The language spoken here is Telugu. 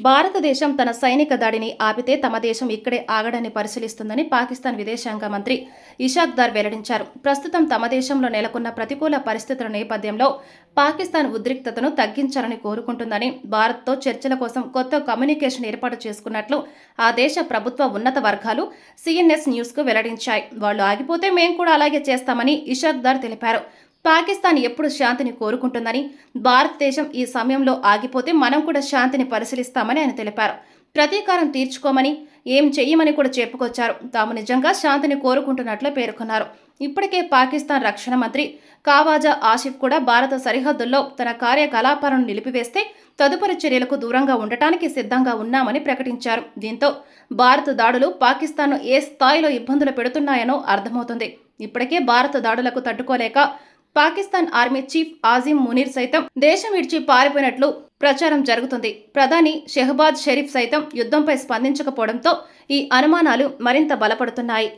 భారతదేశం తన సైనిక దాడిని ఆపితే తమ దేశం ఇక్కడే ఆగడాన్ని పరిశీలిస్తుందని పాకిస్తాన్ విదేశాంగ మంత్రి ఇషాక్ దార్ వెల్లడించారు. ప్రస్తుతం తమ దేశంలో నెలకొన్న ప్రతికూల పరిస్థితుల నేపథ్యంలో పాకిస్తాన్ ఉద్రిక్తతను తగ్గించాలని కోరుకుంటుందని, భారత్తో చర్చల కోసం కొత్త కమ్యూనికేషన్ ఏర్పాటు చేసుకున్నట్లు ఆ దేశ ప్రభుత్వ ఉన్నత వర్గాలు సిఎన్ఎస్ న్యూస్కు వెల్లడించాయి. వాళ్లు ఆగిపోతే మేం కూడా అలాగే చేస్తామని ఇషాక్ దార్ తెలిపారు. పాకిస్తాన్ ఎప్పుడు శాంతిని కోరుకుంటుందని, భారతదేశం ఈ సమయంలో ఆగిపోతే మనం కూడా శాంతిని పరిశీలిస్తామని ఆయన తెలిపారు. ప్రతీకారం తీర్చుకోమని, ఏం చెయ్యమని కూడా చెప్పుకొచ్చారు. తాము నిజంగా శాంతిని కోరుకుంటున్నట్లు పేర్కొన్నారు. ఇప్పటికే పాకిస్తాన్ రక్షణ మంత్రి ఖవాజా ఆసిఫ్ కూడా భారత సరిహద్దుల్లో తన కార్యకలాపాలను నిలిపివేస్తే తదుపరి చర్యలకు దూరంగా ఉండటానికి సిద్ధంగా ఉన్నామని ప్రకటించారు. దీంతో భారత దాడులు పాకిస్తాన్ను ఏ స్థాయిలో ఇబ్బందులు పెడుతున్నాయనో అర్థమవుతుంది. ఇప్పటికే భారత దాడులకు తట్టుకోలేక పాకిస్తాన్ ఆర్మీ చీఫ్ ఆజిమ్ మునీర్ సైతం దేశం విడిచి పారిపోయినట్లు ప్రచారం జరుగుతుంది. ప్రధాని షెహబాజ్ షరీఫ్ సైతం యుద్ధంపై స్పందించకపోవడంతో ఈ అనుమానాలు మరింత బలపడుతున్నాయి.